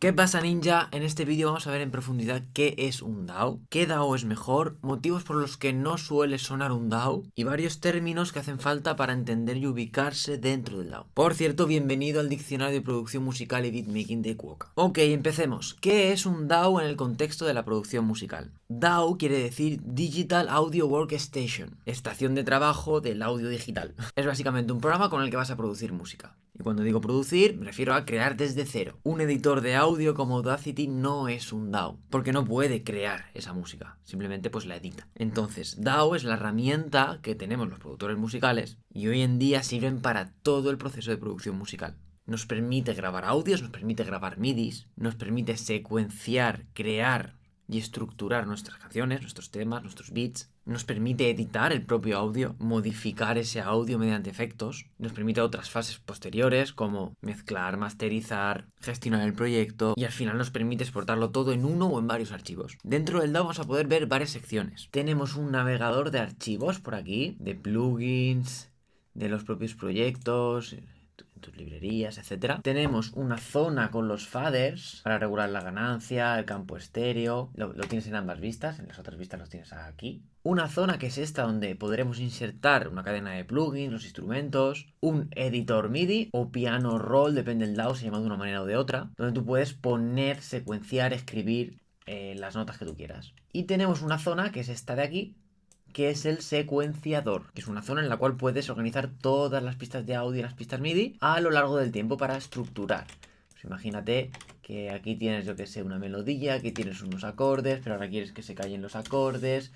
¿Qué pasa, ninja? En este vídeo vamos a ver en profundidad qué es un DAO, qué DAO es mejor, motivos por los que no suele sonar un DAO y varios términos que hacen falta para entender y ubicarse dentro del DAO. Por cierto, bienvenido al diccionario de producción musical y beatmaking de Quokka. Ok, empecemos. ¿Qué es un DAO en el contexto de la producción musical? DAO quiere decir Digital Audio Workstation, estación de trabajo del audio digital. Es básicamente un programa con el que vas a producir música. Y cuando digo producir, me refiero a crear desde cero. Un editor de audio como Audacity no es un DAO, porque no puede crear esa música, simplemente pues la edita. Entonces, DAO es la herramienta que tenemos los productores musicales y hoy en día sirven para todo el proceso de producción musical. Nos permite grabar audios, nos permite grabar MIDIs, nos permite secuenciar, crear y estructurar nuestras canciones, nuestros temas, nuestros beats. Nos permite editar el propio audio, modificar ese audio mediante efectos. Nos permite otras fases posteriores como mezclar, masterizar, gestionar el proyecto y al final nos permite exportarlo todo en uno o en varios archivos. Dentro del DAO vamos a poder ver varias secciones. Tenemos un navegador de archivos por aquí, de plugins, de los propios proyectos, tus librerías, etc. Tenemos una zona con los faders para regular la ganancia, el campo estéreo. Lo tienes en ambas vistas, en las otras vistas los tienes aquí. Una zona que es esta donde podremos insertar una cadena de plugins, los instrumentos, un editor MIDI o piano roll, depende del DAO, se llama de una manera o de otra, donde tú puedes poner, secuenciar, escribir las notas que tú quieras. Y tenemos una zona que es esta de aquí, que es el secuenciador, que es una zona en la cual puedes organizar todas las pistas de audio y las pistas MIDI a lo largo del tiempo para estructurar. Pues imagínate que aquí tienes, yo que sé, una melodía, aquí tienes unos acordes, pero ahora quieres que se callen los acordes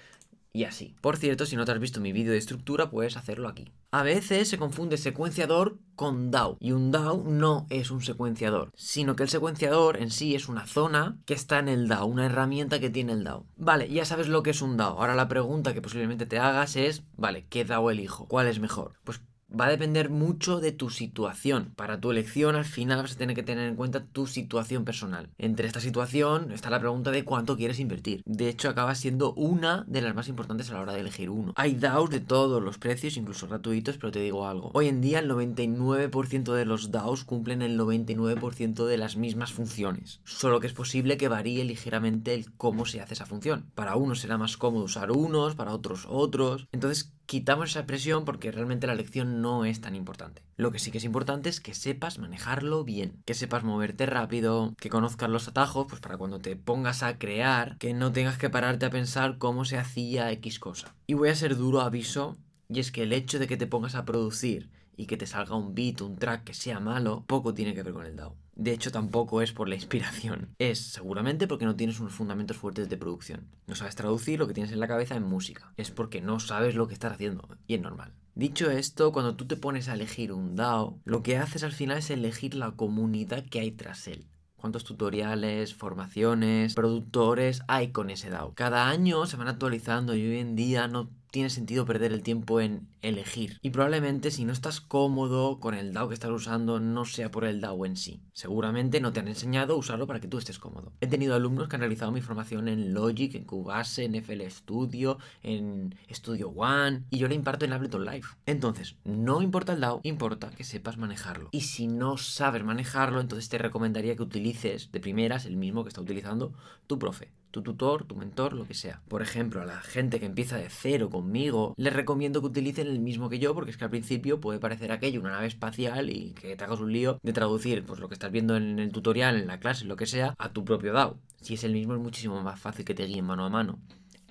y así. Por cierto, si no te has visto mi vídeo de estructura, puedes hacerlo aquí. A veces se confunde secuenciador con DAO, y un DAO no es un secuenciador, sino que el secuenciador en sí es una zona que está en el DAO, una herramienta que tiene el DAO. Vale, ya sabes lo que es un DAO. Ahora la pregunta que posiblemente te hagas es, vale, ¿qué DAO elijo? ¿Cuál es mejor? Pues va a depender mucho de tu situación. Para tu elección, al final vas a tener que tener en cuenta tu situación personal. Entre esta situación está la pregunta de cuánto quieres invertir. De hecho, acaba siendo una de las más importantes a la hora de elegir uno. Hay DAOs de todos los precios, incluso gratuitos, pero te digo algo. Hoy en día el 99% de los DAOs cumplen el 99% de las mismas funciones. Solo que es posible que varíe ligeramente el cómo se hace esa función. Para unos será más cómodo usar unos, para otros otros. Entonces, quitamos esa presión porque realmente la elección no es tan importante. Lo que sí que es importante es que sepas manejarlo bien, que sepas moverte rápido, que conozcas los atajos, pues para cuando te pongas a crear, que no tengas que pararte a pensar cómo se hacía X cosa. Y voy a ser duro, aviso, y es que el hecho de que te pongas a producir y que te salga un beat, un track que sea malo, poco tiene que ver con el DAO. De hecho, tampoco es por la inspiración. Es seguramente porque no tienes unos fundamentos fuertes de producción. No sabes traducir lo que tienes en la cabeza en música. Es porque no sabes lo que estás haciendo. Y es normal. Dicho esto, cuando tú te pones a elegir un DAO, lo que haces al final es elegir la comunidad que hay tras él. ¿Cuántos tutoriales, formaciones, productores hay con ese DAO? Cada año se van actualizando y hoy en día no tiene sentido perder el tiempo en elegir. Y probablemente si no estás cómodo con el DAO que estás usando, no sea por el DAO en sí. Seguramente no te han enseñado a usarlo para que tú estés cómodo. He tenido alumnos que han realizado mi formación en Logic, en Cubase, en FL Studio, en Studio One, y yo le imparto en Ableton Live. Entonces, no importa el DAO, importa que sepas manejarlo. Y si no sabes manejarlo, entonces te recomendaría que utilices de primeras el mismo que está utilizando tu profe, tu tutor, tu mentor, lo que sea. Por ejemplo, a la gente que empieza de cero conmigo, les recomiendo que utilicen el mismo que yo, porque es que al principio puede parecer aquello una nave espacial y que te hagas un lío de traducir pues lo que estás viendo en el tutorial, en la clase, lo que sea, a tu propio DAO. Si es el mismo es muchísimo más fácil que te guíen mano a mano.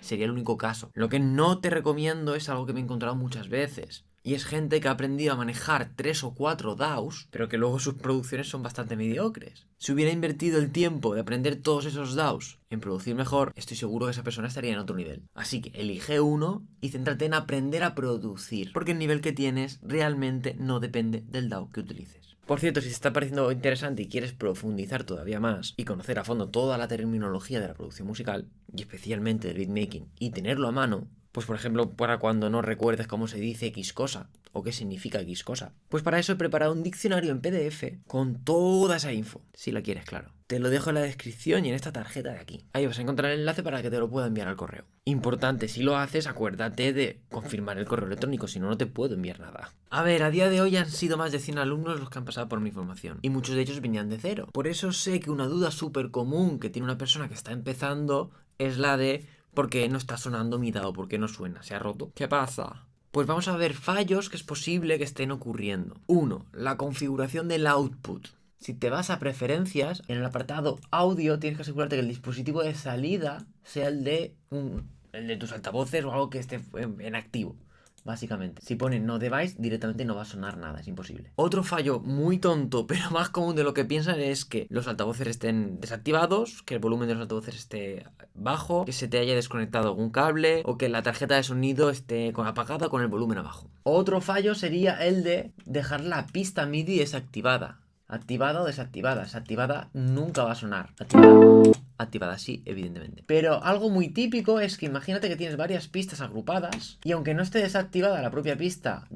Sería el único caso. Lo que no te recomiendo es algo que me he encontrado muchas veces. Y es gente que ha aprendido a manejar 3 o 4 DAOs, pero que luego sus producciones son bastante mediocres. Si hubiera invertido el tiempo de aprender todos esos DAOs en producir mejor, estoy seguro que esa persona estaría en otro nivel. Así que elige uno y céntrate en aprender a producir, porque el nivel que tienes realmente no depende del DAO que utilices. Por cierto, si te está pareciendo interesante y quieres profundizar todavía más y conocer a fondo toda la terminología de la producción musical, y especialmente del beatmaking, y tenerlo a mano, pues por ejemplo, para cuando no recuerdes cómo se dice X cosa o qué significa X cosa, pues para eso he preparado un diccionario en PDF con toda esa info, si la quieres, claro. Te lo dejo en la descripción y en esta tarjeta de aquí. Ahí vas a encontrar el enlace para que te lo pueda enviar al correo. Importante, si lo haces, acuérdate de confirmar el correo electrónico, si no, no te puedo enviar nada. A ver, a día de hoy han sido más de 100 alumnos los que han pasado por mi formación, y muchos de ellos venían de cero. Por eso sé que una duda súper común que tiene una persona que está empezando es la de ¿por qué no está sonando mi DAO? ¿Por qué no suena? ¿Se ha roto? ¿Qué pasa? Pues vamos a ver fallos que es posible que estén ocurriendo. 1. La configuración del output. Si te vas a preferencias, en el apartado audio tienes que asegurarte que el dispositivo de salida sea el de tus altavoces o algo que esté en activo. Básicamente, si pones no device, directamente no va a sonar nada, es imposible. Otro fallo muy tonto, pero más común de lo que piensan, es que los altavoces estén desactivados, que el volumen de los altavoces esté bajo, que se te haya desconectado algún cable o que la tarjeta de sonido esté apagada con el volumen abajo. Otro fallo sería el de dejar la pista MIDI desactivada. Activada o desactivada. Desactivada nunca va a sonar. Activada sí, evidentemente. Pero algo muy típico es que imagínate que tienes varias pistas agrupadas y aunque no esté desactivada la propia pista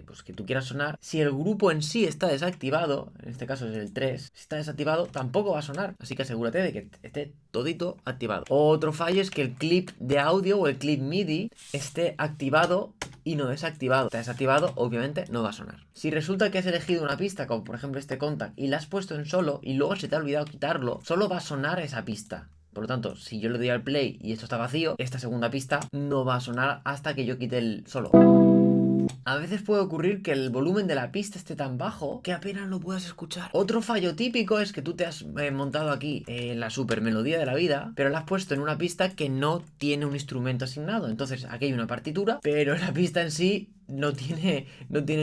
pues que tú quieras sonar, si el grupo en sí está desactivado, en este caso es el 3, si está desactivado tampoco va a sonar. Así que asegúrate de que esté todito activado. Otro fallo es que el clip de audio o el clip MIDI esté activado y no desactivado. Está desactivado, obviamente no va a sonar. Si resulta que has elegido una pista, como por ejemplo este contact, y la has puesto en solo y luego se te ha olvidado quitarlo, solo va a sonar esa pista. Por lo tanto, si yo le doy al play y esto está vacío, esta segunda pista no va a sonar hasta que yo quite el solo. A veces puede ocurrir que el volumen de la pista esté tan bajo que apenas lo puedas escuchar. Otro fallo típico es que tú te has montado aquí la super melodía de la vida, pero la has puesto en una pista que no tiene un instrumento asignado. Entonces aquí hay una partitura, pero la pista en sí no tiene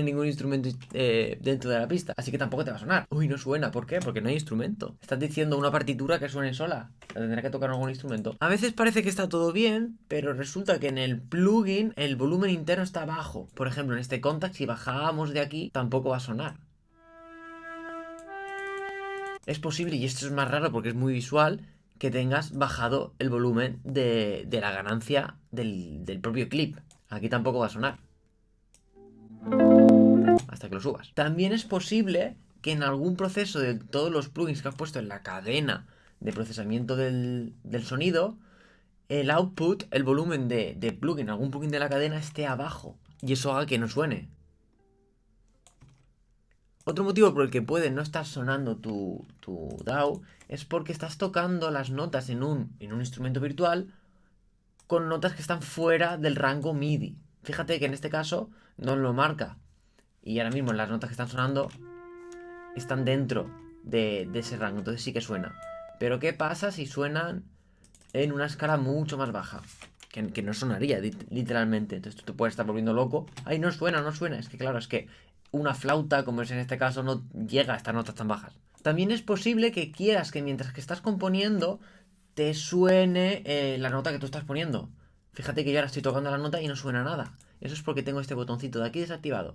ningún instrumento dentro de la pista, así que tampoco te va a sonar. Uy, no suena, ¿por qué? Porque no hay instrumento. Estás diciendo una partitura que suene sola, la tendrá que tocar algún instrumento. A veces parece que está todo bien, pero resulta que en el plugin el volumen interno está bajo. Por ejemplo, en este contact, si bajábamos de aquí, tampoco va a sonar. Es posible, y esto es más raro porque es muy visual, que tengas bajado el volumen de la ganancia del propio clip. Aquí tampoco va a sonar hasta que lo subas. También es posible que en algún proceso de todos los plugins que has puesto en la cadena de procesamiento del sonido, el output, el volumen de plugin, algún plugin de la cadena esté abajo y eso haga que no suene. Otro motivo por el que puede no estar sonando tu DAW es porque estás tocando las notas en un instrumento virtual con notas que están fuera del rango MIDI. Fíjate que en este caso no lo marca. Y ahora mismo las notas que están sonando están dentro de ese rango, entonces sí que suena. Pero ¿qué pasa si suenan en una escala mucho más baja? Que no sonaría, literalmente. Entonces tú te puedes estar volviendo loco. Ay, no suena, no suena. Es que claro, es que una flauta, como es en este caso, no llega a estas notas tan bajas. También es posible que quieras que mientras que estás componiendo te suene la nota que tú estás poniendo. Fíjate que yo ahora estoy tocando la nota y no suena nada. Eso es porque tengo este botoncito de aquí desactivado.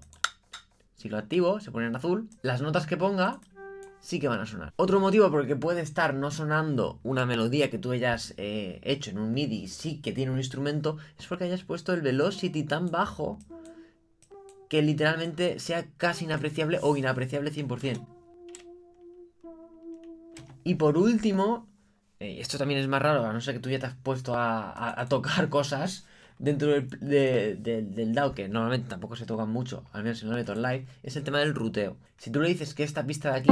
Si lo activo, se pone en azul. Las notas que ponga sí que van a sonar. Otro motivo por el que puede estar no sonando una melodía que tú hayas hecho en un MIDI, sí que tiene un instrumento, es porque hayas puesto el velocity tan bajo que literalmente sea casi inapreciable o inapreciable 100%. Y por último, esto también es más raro, a no ser que tú ya te has puesto a tocar cosas dentro del DAW, que normalmente tampoco se tocan mucho, al menos en el Ableton Live, es el tema del ruteo. Si tú le dices que esta pista de aquí,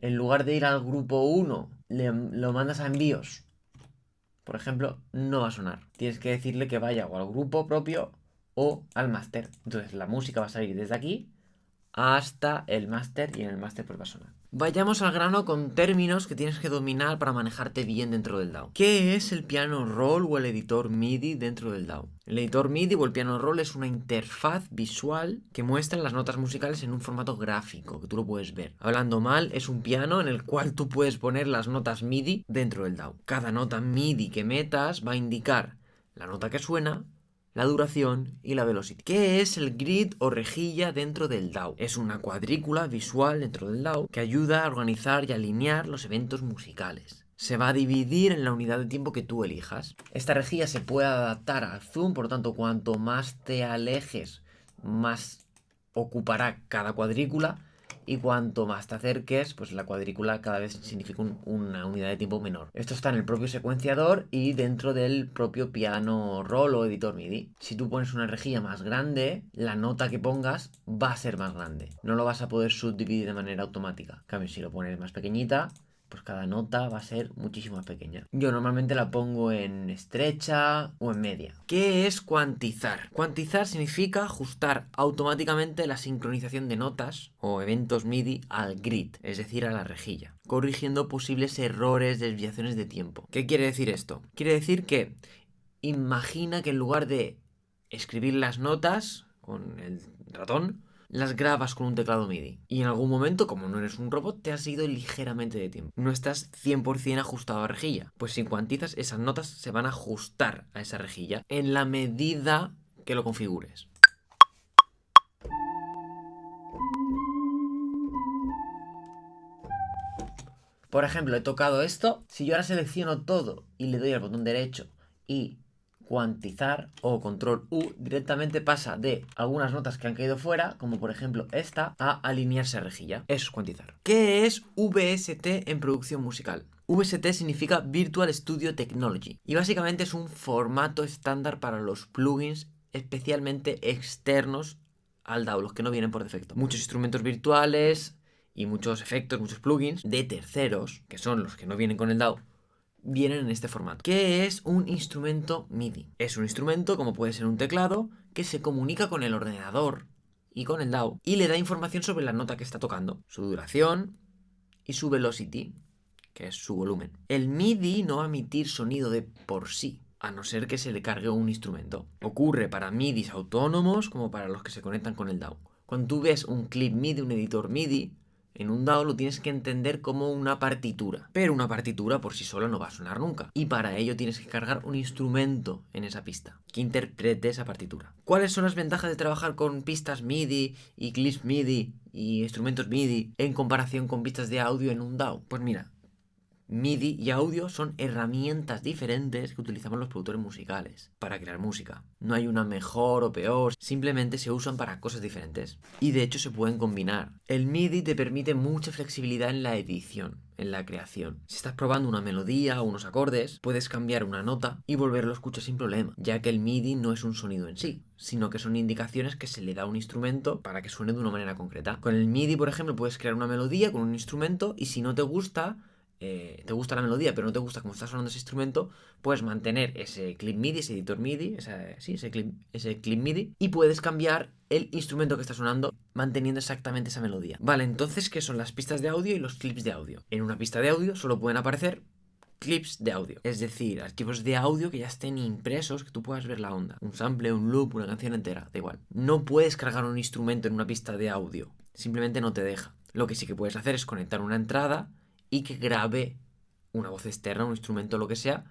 en lugar de ir al grupo 1, lo mandas a envíos, por ejemplo, no va a sonar. Tienes que decirle que vaya o al grupo propio o al máster. Entonces la música va a salir desde aquí hasta el máster y en el máster pues va a sonar. Vayamos al grano con términos que tienes que dominar para manejarte bien dentro del DAW. ¿Qué es el piano roll o el editor MIDI dentro del DAW? El editor MIDI o el piano roll es una interfaz visual que muestra las notas musicales en un formato gráfico, que tú lo puedes ver. Hablando mal, es un piano en el cual tú puedes poner las notas MIDI dentro del DAW. Cada nota MIDI que metas va a indicar la nota que suena, la duración y la velocity. ¿Qué es el grid o rejilla dentro del DAW? Es una cuadrícula visual dentro del DAW que ayuda a organizar y alinear los eventos musicales. Se va a dividir en la unidad de tiempo que tú elijas. Esta rejilla se puede adaptar al zoom, por lo tanto, cuanto más te alejes, más ocupará cada cuadrícula. y cuanto más te acerques, pues la cuadrícula cada vez significa una unidad de tiempo menor. Esto está en el propio secuenciador y dentro del propio piano roll o editor MIDI. Si tú pones una rejilla más grande, la nota que pongas va a ser más grande. No lo vas a poder subdividir de manera automática. En cambio, si lo pones más pequeñita, pues cada nota va a ser muchísimo más pequeña. Yo normalmente la pongo en estrecha o en media. ¿Qué es cuantizar? Cuantizar significa ajustar automáticamente la sincronización de notas o eventos MIDI al grid, es decir, a la rejilla, corrigiendo posibles errores, desviaciones de tiempo. ¿Qué quiere decir esto? Quiere decir que imagina que en lugar de escribir las notas con el ratón, las grabas con un teclado MIDI. Y en algún momento, como no eres un robot, te has ido ligeramente de tiempo. No estás 100% ajustado a rejilla. Pues si cuantizas, esas notas se van a ajustar a esa rejilla en la medida que lo configures. Por ejemplo, he tocado esto. Si yo ahora selecciono todo y le doy al botón derecho y cuantizar o control U, directamente pasa de algunas notas que han caído fuera, como por ejemplo esta, a alinearse a rejilla. Eso es cuantizar. ¿Qué es VST en producción musical? VST significa Virtual Studio Technology y básicamente es un formato estándar para los plugins especialmente externos al DAW, los que no vienen por defecto. Muchos instrumentos virtuales y muchos efectos, muchos plugins de terceros, que son los que no vienen con el DAW, vienen en este formato. ¿Qué es un instrumento MIDI? Es un instrumento, como puede ser un teclado, que se comunica con el ordenador y con el DAW y le da información sobre la nota que está tocando, su duración y su velocity, que es su volumen. El MIDI no va a emitir sonido de por sí, a no ser que se le cargue un instrumento. Ocurre para MIDIs autónomos como para los que se conectan con el DAW. Cuando tú ves un clip MIDI, un editor MIDI, en un DAW lo tienes que entender como una partitura. Pero una partitura por sí sola no va a sonar nunca. Y para ello tienes que cargar un instrumento en esa pista que interprete esa partitura. ¿Cuáles son las ventajas de trabajar con pistas MIDI y clips MIDI y instrumentos MIDI en comparación con pistas de audio en un DAW? Pues mira, MIDI y audio son herramientas diferentes que utilizamos los productores musicales para crear música. No hay una mejor o peor, simplemente se usan para cosas diferentes. Y de hecho se pueden combinar. El MIDI te permite mucha flexibilidad en la edición, en la creación. Si estás probando una melodía o unos acordes, puedes cambiar una nota y volverlo a escuchar sin problema, ya que el MIDI no es un sonido en sí, sino que son indicaciones que se le da a un instrumento para que suene de una manera concreta. Con el MIDI, por ejemplo, puedes crear una melodía con un instrumento y si no te gusta la melodía, pero no te gusta cómo está sonando ese instrumento, puedes mantener ese clip MIDI, ese editor MIDI, ese clip MIDI, y puedes cambiar el instrumento que está sonando manteniendo exactamente esa melodía. Vale, entonces, ¿qué son las pistas de audio y los clips de audio? En una pista de audio solo pueden aparecer clips de audio, es decir, archivos de audio que ya estén impresos, que tú puedas ver la onda, un sample, un loop, una canción entera, da igual. No puedes cargar un instrumento en una pista de audio, simplemente no te deja. Lo que sí que puedes hacer es conectar una entrada y que grabe una voz externa, un instrumento, lo que sea,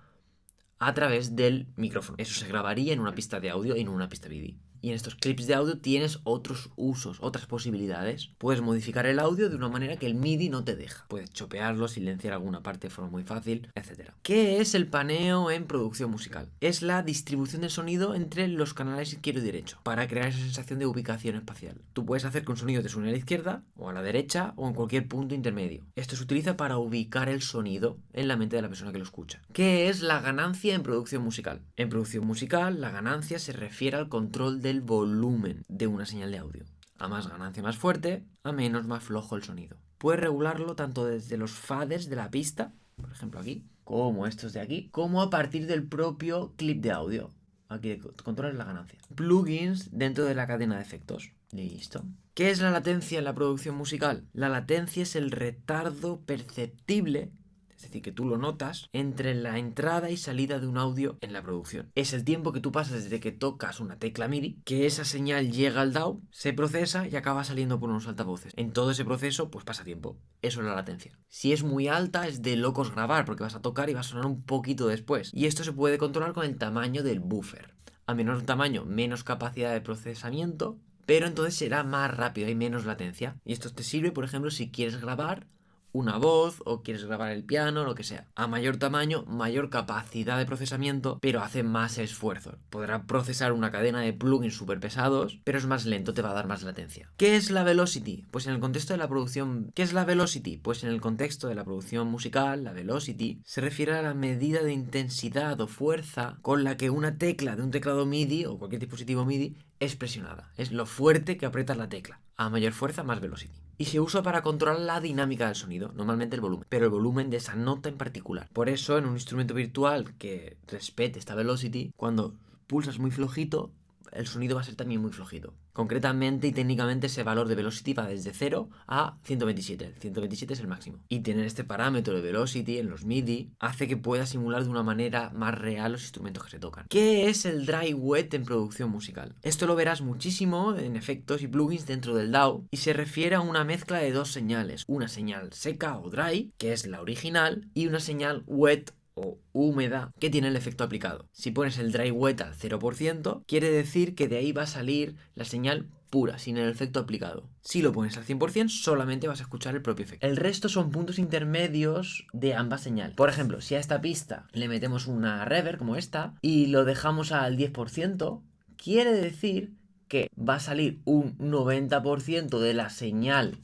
a través del micrófono. Eso se grabaría en una pista de audio y no en una pista MIDI. Y en estos clips de audio tienes otros usos, otras posibilidades. Puedes modificar el audio de una manera que el MIDI no te deja. Puedes chopearlo, silenciar alguna parte de forma muy fácil, etc. ¿Qué es el paneo en producción musical? Es la distribución del sonido entre los canales izquierdo y derecho para crear esa sensación de ubicación espacial. Tú puedes hacer que un sonido te suene a la izquierda o a la derecha o en cualquier punto intermedio. Esto se utiliza para ubicar el sonido en la mente de la persona que lo escucha. ¿Qué es la ganancia en producción musical? En producción musical, la ganancia se refiere al control del volumen de una señal de audio. A más ganancia más fuerte, a menos más flojo el sonido. Puedes regularlo tanto desde los faders de la pista, por ejemplo aquí, como estos de aquí, como a partir del propio clip de audio. Aquí controlas la ganancia. Plugins dentro de la cadena de efectos. Listo. ¿Qué es la latencia en la producción musical? La latencia es el retardo perceptible, es decir, que tú lo notas, entre la entrada y salida de un audio en la producción. Es el tiempo que tú pasas desde que tocas una tecla MIDI, que esa señal llega al DAW, se procesa y acaba saliendo por unos altavoces. En todo ese proceso, pues pasa tiempo. Eso es la latencia. Si es muy alta, es de locos grabar, porque vas a tocar y va a sonar un poquito después. Y esto se puede controlar con el tamaño del buffer. A menor tamaño, menos capacidad de procesamiento, pero entonces será más rápido, hay menos latencia. Y esto te sirve, por ejemplo, si quieres grabar una voz o quieres grabar el piano, lo que sea. A mayor tamaño, mayor capacidad de procesamiento, pero hace más esfuerzo. Podrá procesar una cadena de plugins súper pesados, pero es más lento, te va a dar más latencia. ¿Qué es la velocity? Pues en el contexto de la producción... ¿Qué es la velocity? Pues en el contexto de la producción musical, la velocity se refiere a la medida de intensidad o fuerza con la que una tecla de un teclado MIDI o cualquier dispositivo MIDI es presionada. Es lo fuerte que aprietas la tecla. A mayor fuerza, más velocity. Y se usa para controlar la dinámica del sonido, normalmente el volumen, pero el volumen de esa nota en particular. Por eso, en un instrumento virtual que respete esta velocity, cuando pulsas muy flojito, el sonido va a ser también muy flojito. Concretamente y técnicamente ese valor de velocity va desde 0 a 127. El 127 es el máximo. Y tener este parámetro de velocity en los MIDI hace que pueda simular de una manera más real los instrumentos que se tocan. ¿Qué es el dry wet en producción musical? Esto lo verás muchísimo en efectos y plugins dentro del DAW y se refiere a una mezcla de dos señales. Una señal seca o dry, que es la original, y una señal wet o húmeda que tiene el efecto aplicado. Si pones el dry wet al 0%, quiere decir que de ahí va a salir la señal pura, sin el efecto aplicado. Si lo pones al 100%, solamente vas a escuchar el propio efecto. El resto son puntos intermedios de ambas señales. Por ejemplo, si a esta pista le metemos una reverb como esta y lo dejamos al 10%, quiere decir que va a salir un 90% de la señal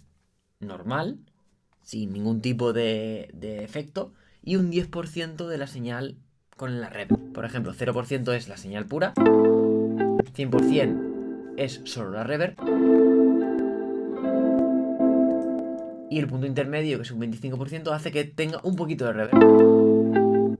normal, sin ningún tipo de efecto, y un 10% de la señal con la reverb. Por ejemplo, 0% es la señal pura, 100% es solo la reverb, y el punto intermedio, que es un 25%, hace que tenga un poquito de reverb.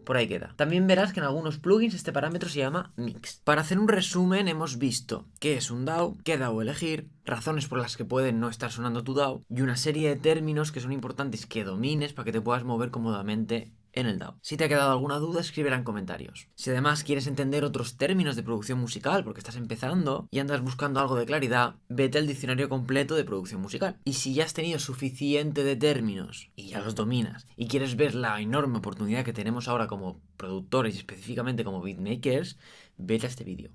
Por ahí queda. También verás que en algunos plugins este parámetro se llama mix. Para hacer un resumen hemos visto qué es un DAW, qué DAW elegir, razones por las que pueden no estar sonando tu DAW y una serie de términos que son importantes que domines para que te puedas mover cómodamente en el DAW. Si te ha quedado alguna duda, escríbela en comentarios. Si además quieres entender otros términos de producción musical porque estás empezando y andas buscando algo de claridad, vete al diccionario completo de producción musical. Y si ya has tenido suficiente de términos y ya los dominas y quieres ver la enorme oportunidad que tenemos ahora como productores y específicamente como beatmakers, vete a este vídeo.